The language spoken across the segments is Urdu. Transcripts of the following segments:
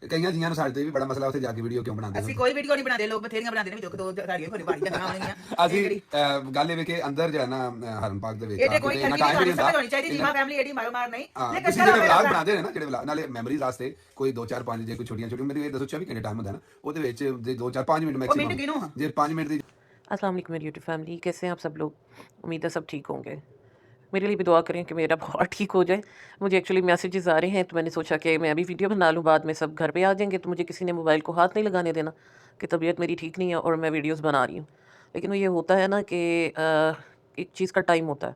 کئی جیاں ساڈے بھی بڑا مسئلہ اتنے جا کے ویڈیو کیوں بنا اسی کوئی ویڈیو نہیں بنا لوگ بتھیریاں بنا دے تو ساڈیاں پھر باری جگہ ہونگیاں اسی گل یہ کہ اندر جو ہے نا حرم پاک دے وچ ایڈے کوئی ٹائم نہیں ہونی چاہیے جی ماں فیملی ایڈی مارو مار نہیں لیکن جڑے ولاگ بنا دے نا جڑے ولاگ نالے میموریز واسطے کوئی 2-4-5 جے کوئی چھوٹیاں میری 24 گھنٹے ٹائم ہوندا ہے نا او دے وچ 2-4-5 منٹ میکسیمم جے 5 منٹ دی. السلام علیکم میری یوٹیوب فیملی، کیسے ہیں آپ سب لوگ؟ امید ہے سب ٹھیک ہوں گے. میرے لیے بھی دعا کریں کہ میرا بہت ٹھیک ہو جائے. مجھے ایکچولی میسیجز آ رہے ہیں تو میں نے سوچا کہ میں ابھی ویڈیو بنا لوں، بعد میں سب گھر پہ آ جائیں گے تو مجھے کسی نے موبائل کو ہاتھ نہیں لگانے دینا کہ طبیعت میری ٹھیک نہیں ہے اور میں ویڈیوز بنا رہی ہوں. لیکن وہ یہ ہوتا ہے نا کہ ایک چیز کا ٹائم ہوتا ہے.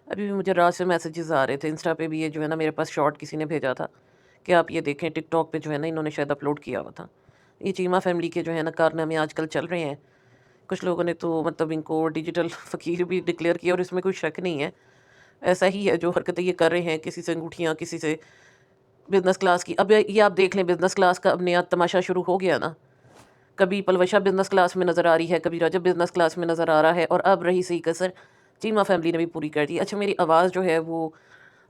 ابھی بھی مجھے رات سے میسیجز آ رہے تھے، انسٹا پہ بھی یہ جو ہے نا میرے پاس شارٹ کسی نے بھیجا تھا کہ آپ یہ دیکھیں ٹک ٹاک پہ جو ہے نا انہوں نے شاید اپلوڈ کیا ہوا تھا. یہ چیمہ فیملی کے جو ہے نا کارنامے آج کل چل رہے ہیں. کچھ لوگوں نے تو مطلب ان کو ڈیجیٹل فقیر بھی ڈکلیئر کیا، اور اس میں کوئی شک نہیں ہے، ایسا ہی ہے جو حرکتیں یہ کر رہے ہیں. کسی سے انگوٹھیاں، کسی سے بزنس کلاس کی. اب یہ آپ دیکھ لیں بزنس کلاس کا اب نیا تماشا شروع ہو گیا نا. کبھی پلوشہ بزنس کلاس میں نظر آ رہی ہے، کبھی رجب بزنس کلاس میں نظر آ رہا ہے، اور اب رہی سی کسر چیمہ فیملی نے بھی پوری کر دی. اچھا میری آواز جو ہے وہ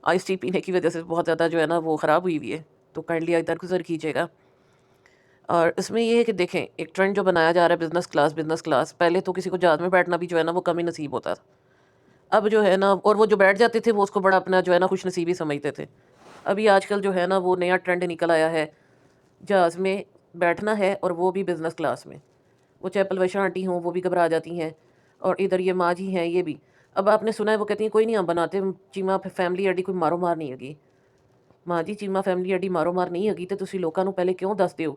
آئس ٹی پینے کی وجہ سے بہت زیادہ جو ہے نا وہ خراب ہوئی ہے، تو کائنڈلی ادھر گزر کیجیے گا. اور اس میں یہ ہے کہ دیکھیں ایک ٹرینڈ جو بنایا جا رہا ہے بزنس کلاس، پہلے تو کسی کو جہاز میں بیٹھنا بھی جو ہے نا وہ کم ہی نصیب ہوتا تھا. اب جو ہے نا، اور وہ جو بیٹھ جاتے تھے وہ اس کو بڑا اپنا جو ہے نا خوش نصیبی سمجھتے تھے. ابھی آج کل جو ہے نا وہ نیا ٹرینڈ نکل آیا ہے، جہاز میں بیٹھنا ہے اور وہ بھی بزنس کلاس میں. وہ چاہے پلوشہ آنٹی ہوں وہ بھی گھبرا جاتی ہیں، اور ادھر یہ ماں جی ہیں یہ بھی. اب آپ نے سنا ہے وہ کہتی ہیں کوئی نہیں ہم بناتے چیمہ فیملی ایڈی کوئی مارو مار نہیں ہوگی. ਮਾਂ ਜੀ ਚੀਮਾ ਫੈਮਿਲੀ ਐਡੀ ਮਾਰੋ ਮਾਰ ਨਹੀਂ ਹੈਗੀ ਤੇ ਤੁਸੀਂ ਲੋਕਾਂ ਨੂੰ ਪਹਿਲੇ ਕਿਉਂ ਦੱਸਦੇ ਹੋ?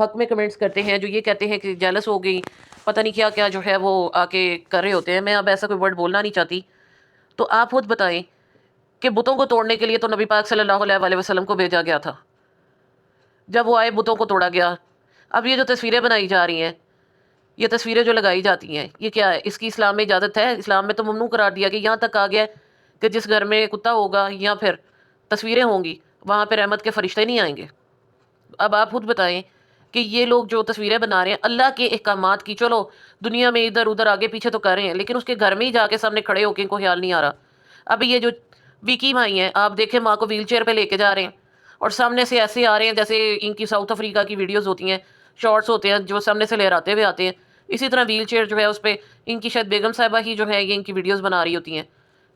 حق میں کمنٹس کرتے ہیں، جو یہ کہتے ہیں کہ جیلس ہو گئی، پتہ نہیں کیا کیا جو ہے وہ آ کے کر رہے ہوتے ہیں. میں اب ایسا کوئی ورڈ بولنا نہیں چاہتی. تو آپ خود بتائیں کہ بتوں کو توڑنے کے لیے تو نبی پاک صلی اللہ علیہ وسلم کو بھیجا گیا تھا. جب وہ آئے بتوں کو توڑا گیا. اب یہ جو تصویریں بنائی جا رہی ہیں، یہ تصویریں جو لگائی جاتی ہیں، یہ کیا ہے؟ اس کی اسلام میں اجازت ہے؟ اسلام میں تو ممنوع قرار دیا کہ یہاں تک آ گیا کہ جس گھر میں کتا ہوگا یا پھر تصویریں ہوں گی وہاں پہ رحمت کے فرشتے نہیں آئیں گے. اب آپ خود بتائیں کہ یہ لوگ جو تصویریں بنا رہے ہیں اللہ کے احکامات کی، چلو دنیا میں ادھر ادھر آگے پیچھے تو کر رہے ہیں، لیکن اس کے گھر میں ہی جا کے سامنے کھڑے ہو کے ان کو خیال نہیں آ رہا. اب یہ جو وکی مائی ہیں، آپ دیکھیں ماں کو ویل چیئر پہ لے کے جا رہے ہیں اور سامنے سے ایسے آ رہے ہیں جیسے ان کی ساؤتھ افریقہ کی ویڈیوز ہوتی ہیں، شارٹس ہوتے ہیں جو سامنے سے لہراتے ہوئے آتے ہیں. اسی طرح ویل چیئر جو ہے اس پہ ان کی شاید بیگم صاحبہ ہی جو ہے یہ ان کی ویڈیوز بنا رہی ہوتی ہیں.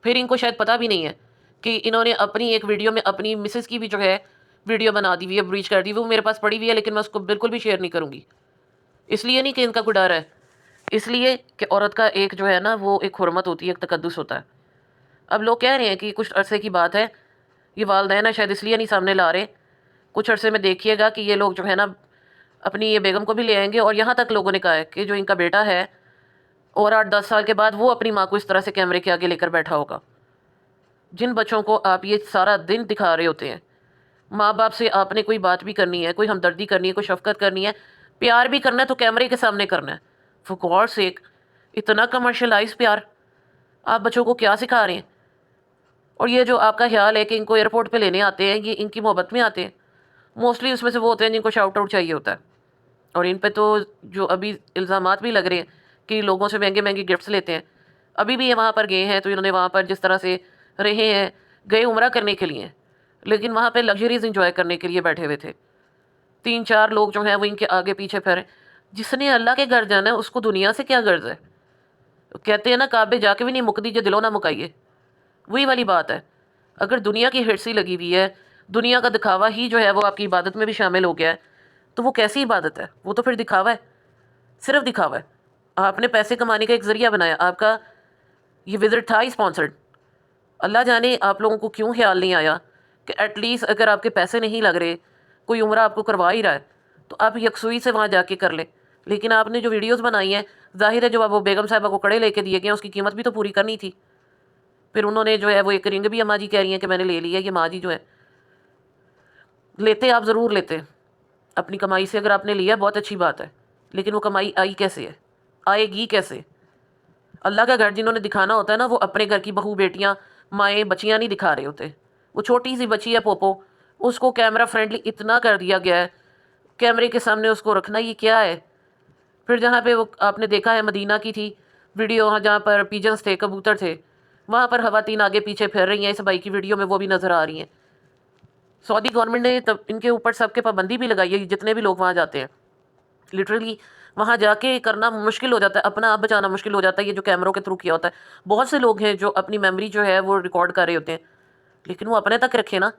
پھر ان کو شاید پتہ بھی نہیں ہے کہ انہوں نے اپنی ایک ویڈیو میں اپنی مسز کی بھی جو ہے ویڈیو بنا دی ہوئی ہے، بریچ کر دی. وہ میرے پاس پڑی ہوئی ہے لیکن میں اس کو بالکل بھی شیئر نہیں کروں گی. اس لیے نہیں کہ ان کا کوئی ڈر ہے، اس لیے کہ عورت کا ایک جو ہے نا وہ ایک حرمت ہوتی ہے، ایک تقدس ہوتا ہے. اب لوگ کہہ رہے ہیں کہ کچھ عرصے کی بات ہے، یہ والدین ہے شاید اس لیے نہیں سامنے لا رہے. کچھ عرصے میں دیکھیے گا کہ یہ لوگ جو ہے نا اپنی یہ بیگم کو بھی لے آئیں گے. اور یہاں تک لوگوں نے کہا ہے کہ جو ان کا بیٹا ہے اور 8-10 سال کے بعد وہ اپنی ماں کو اس طرح سے کیمرے کے آگے لے کر بیٹھا ہوگا. جن بچوں کو آپ یہ سارا دن دکھا رہے ہوتے ہیں، ماں باپ سے آپ نے کوئی بات بھی کرنی ہے، کوئی ہمدردی کرنی ہے، کوئی شفقت کرنی ہے، پیار بھی کرنا ہے تو کیمرے کے سامنے کرنا ہے. فور گاڈ سیک، اتنا کمرشلائز پیار آپ بچوں کو کیا سکھا رہے ہیں؟ اور یہ جو آپ کا خیال ہے کہ ان کو ایئرپورٹ پہ لینے آتے ہیں، یہ ان کی محبت میں آتے ہیں. موسٹلی اس میں سے وہ ہوتے ہیں جن کو شاؤٹ آؤٹ چاہیے ہوتا ہے. اور ان پہ تو جو ابھی الزامات بھی لگ رہے ہیں کہ لوگوں سے مہنگے مہنگے گفٹس لیتے ہیں. ابھی بھی یہ وہاں پر گئے ہیں تو انہوں نے وہاں پر جس طرح سے رہے ہیں، گئے عمرہ کرنے کے لیے، لیکن وہاں پہ لگژریز انجوائے کرنے کے لیے بیٹھے ہوئے تھے. 3-4 لوگ جو ہیں وہ ان کے آگے پیچھے پھرے. جس نے اللہ کے گھر جانا ہے اس کو دنیا سے کیا غرض ہے؟ کہتے ہیں نا کعبے جا کے بھی نہیں مکتی جو دلوں نہ مکائیے. وہی والی بات ہے. اگر دنیا کی ہرسی لگی ہوئی ہے، دنیا کا دکھاوا ہی جو ہے وہ آپ کی عبادت میں بھی شامل ہو گیا ہے، تو وہ کیسی عبادت ہے؟ وہ تو پھر دکھاوا ہے، صرف دکھاوا ہے. آپ نے پیسے کمانے کا ایک ذریعہ بنایا، آپ کا یہ وزٹ تھا اسپانسرڈ. اللہ جانے آپ لوگوں کو کیوں خیال نہیں آیا کہ ایٹ لیسٹ اگر آپ کے پیسے نہیں لگ رہے، کوئی عمرہ آپ کو کروا ہی رہا ہے تو آپ یکسوئی سے وہاں جا کے کر لیں. لیکن آپ نے جو ویڈیوز بنائی ہیں، ظاہر ہے جو آپ وہ بیگم صاحبہ کو کڑے لے کے دیے گئے ہیں اس کی قیمت بھی تو پوری کرنی تھی. پھر انہوں نے جو ہے وہ ایک رنگ بھی اماں جی کہہ رہی ہیں کہ میں نے لے لی ہے. یہ ماں جی جو ہے لیتے، آپ ضرور لیتے اپنی کمائی سے. اگر آپ نے لیا بہت اچھی بات ہے، لیکن وہ کمائی آئی کیسے ہے؟ آئے گی کیسے؟ اللہ کا گھر جنہوں نے دکھانا ہوتا ہے نا، وہ اپنے گھر کی بہو بیٹیاں مائیں بچیاں نہیں دکھا رہے ہوتے. وہ چھوٹی سی بچی ہے پوپو، اس کو کیمرہ فرینڈلی اتنا کر دیا گیا ہے، کیمرے کے سامنے اس کو رکھنا یہ کیا ہے؟ پھر جہاں پہ وہ آپ نے دیکھا ہے مدینہ کی تھی ویڈیو، جہاں پر پیجنز تھے، کبوتر تھے، وہاں پر خواتین آگے پیچھے پھر رہی ہیں. اس بھائی کی ویڈیو میں وہ بھی نظر آ رہی ہیں. سعودی گورنمنٹ نے تب ان کے اوپر سب کے پابندی بھی لگائی ہے، جتنے بھی لوگ وہاں جاتے ہیں. لٹرلی وہاں جا کے کرنا مشکل ہو جاتا ہے، اپنا آپ بچانا مشکل ہو جاتا ہے. یہ جو کیمروں کے تھرو کیا ہوتا ہے، بہت سے لوگ ہیں جو اپنی میموری جو ہے وہ ریکارڈ کر رہے ہوتے ہیں، لیکن وہ اپنے تک رکھے نا.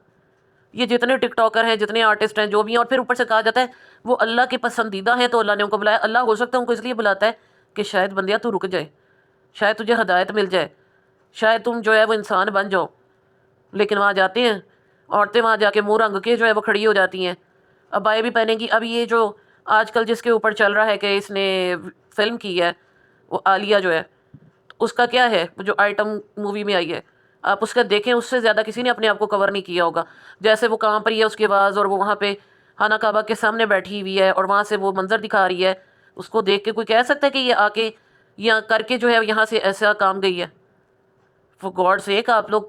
یہ جتنے ٹک ٹاکر ہیں، جتنے آرٹسٹ ہیں، جو بھی ہیں، اور پھر اوپر سے کہا جاتا ہے وہ اللہ کے پسندیدہ ہیں تو اللہ نے ان کو بلایا. اللہ ہو سکتا ہے ان کو اس لیے بلاتا ہے کہ شاید بندیا تو رک جائے، شاید تجھے ہدایت مل جائے، شاید تم جو ہے وہ انسان بن جاؤ. لیکن وہاں جاتے ہیں عورتیں، وہاں جا کے منہ رنگ کے جو ہے وہ کھڑی ہو جاتی ہیں، ابائیں بھی پہنیں گی. اب یہ جو آج کل جس کے اوپر چل رہا ہے کہ اس نے فلم کی ہے، وہ عالیہ جو ہے، اس کا کیا ہے؟ وہ جو آئٹم مووی میں آئی ہے، آپ اس کا دیکھیں، اس سے زیادہ کسی نے اپنے آپ کو کور نہیں کیا ہوگا. جیسے وہ کہاں پر ہی ہے اس کی آواز، اور وہ وہاں پہ خانہ کعبہ کے سامنے بیٹھی ہوئی ہے اور وہاں سے وہ منظر دکھا رہی ہے. اس کو دیکھ کے کوئی کہہ سکتا ہے کہ یہ آ کے یہاں کر کے جو ہے یہاں سے ایسا کام گئی ہے؟ فور گاڈ سیک آپ لوگ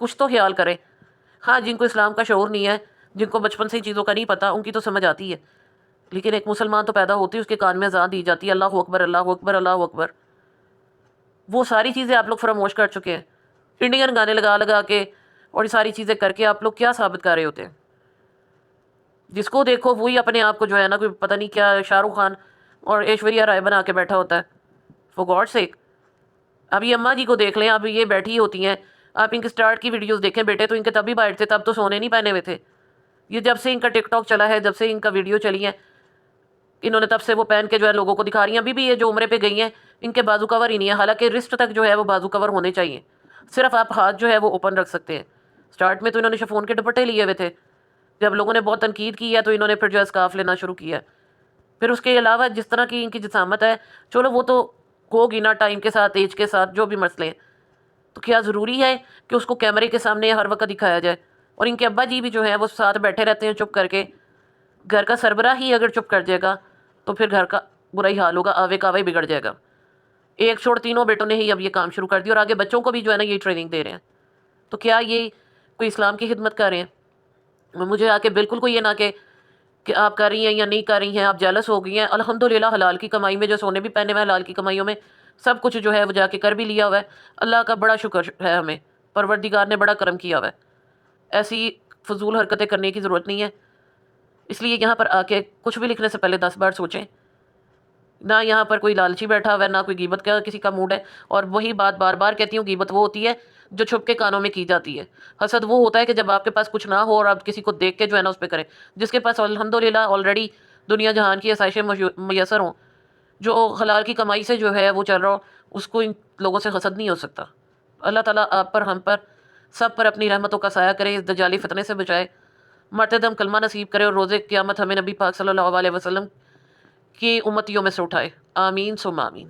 کچھ تو خیال کریں. ہاں جن کو اسلام کا شعور نہیں ہے، جن کو بچپن سے چیزوں کا نہیں پتہ، ان کی تو سمجھ آتی ہے. لیکن ایک مسلمان تو پیدا ہوتی ہے، اس کے کان میں اذان دی جاتی ہے اللہ اکبر اللہ اکبر اللہ اکبر. وہ ساری چیزیں آپ لوگ فراموش کر چکے ہیں. انڈین گانے لگا لگا کے اور یہ ساری چیزیں کر کے آپ لوگ کیا ثابت کر رہے ہوتے ہیں؟ جس کو دیکھو وہی اپنے آپ کو جو ہے نا کوئی پتہ نہیں کیا شاہ رخ خان اور ایشوریا رائے بنا کے بیٹھا ہوتا ہے. فور گاڈ سیک اب یہ اماں جی کو دیکھ لیں، اب یہ بیٹھی ہوتی ہیں، آپ ان کے سٹارٹ کی ویڈیوز دیکھیں. بیٹے تو ان کے تب بھی بائٹ تھے، تب تو سونے نہیں پہنے ہوئے تھے. یہ جب سے ان کا ٹک ٹاک چلا ہے، جب سے ان کا ویڈیو چلی ہے، انہوں نے تب سے وہ پہن کے جو ہے لوگوں کو دکھا رہی ہیں. ابھی بھی یہ جو عمرے پہ گئی ہیں ان کے بازو کور ہی نہیں ہے، حالانکہ رسٹ تک جو ہے وہ بازو کور ہونے چاہیے. صرف آپ ہاتھ جو ہے وہ اوپن رکھ سکتے ہیں. سٹارٹ میں تو انہوں نے شفون کے دوپٹے لیے ہوئے تھے، جب لوگوں نے بہت تنقید کی ہے تو انہوں نے پھر جو ہے اسکارف لینا شروع کیا ہے. پھر اس کے علاوہ جس طرح کی ان کی جسامت ہے، چلو وہ تو ہوگی نا ٹائم کے ساتھ، ایج کے ساتھ، جو بھی مسئلے ہیں، تو کیا ضروری ہے کہ اس کو کیمرے کے سامنے ہر وقت دکھایا جائے؟ اور ان کے ابا جی بھی جو ہیں وہ ساتھ بیٹھے رہتے ہیں چپ کر کے. گھر کا سربراہ ہی اگر چپ کر جائے گا تو پھر گھر کا برا ہی حال ہوگا، آوے کاوے بگڑ جائے گا. ایک چھوڑ تینوں بیٹوں نے ہی اب یہ کام شروع کر دیا اور آگے بچوں کو بھی جو ہے نا یہ ٹریننگ دے رہے ہیں. تو کیا یہ کوئی اسلام کی خدمت کر رہے ہیں؟ مجھے آ کے بالکل کوئی یہ نہ کہ آپ کر رہی ہیں یا نہیں کر رہی ہیں، آپ جیلس ہو گئی ہیں. الحمدللہ حلال کی کمائی میں جو سونے بھی پہنے ہوئے ہیں، حلال کی کمائیوں میں سب کچھ جو ہے وہ جا کے کر بھی لیا ہوا ہے. اللہ کا بڑا شکر ہے، ہمیں پروردگار نے بڑا کرم کیا ہوا ہے. ایسی فضول حرکتیں کرنے کی ضرورت نہیں ہے. اس لیے یہاں پر آ کے کچھ بھی لکھنے سے پہلے 10 بار سوچیں. نہ یہاں پر کوئی لالچی بیٹھا ہوا ہے، نہ کوئی غیبت کا کسی کا موڈ ہے. اور وہی بات بار بار کہتی ہوں، غیبت وہ ہوتی ہے جو چھپ کے کانوں میں کی جاتی ہے. حسد وہ ہوتا ہے کہ جب آپ کے پاس کچھ نہ ہو اور آپ کسی کو دیکھ کے جو ہے نا اس پہ کریں. جس کے پاس الحمدللہ آلریڈی دنیا جہان کی آسائشیں میسر ہوں، جو حلال کی کمائی سے جو ہے وہ چل رہا ہو، اس کو ان لوگوں سے حسد نہیں ہو سکتا. اللہ تعالیٰ آپ پر، ہم پر، سب پر اپنی رحمتوں کا سایہ کرے، اس دجالی فتنے سے بچائے، مرتے دم کلمہ نصیب کرے اور روز قیامت ہمیں نبی پاک صلی اللہ علیہ وسلم کی امتیوں میں سے اٹھائے. آمین ثم آمین.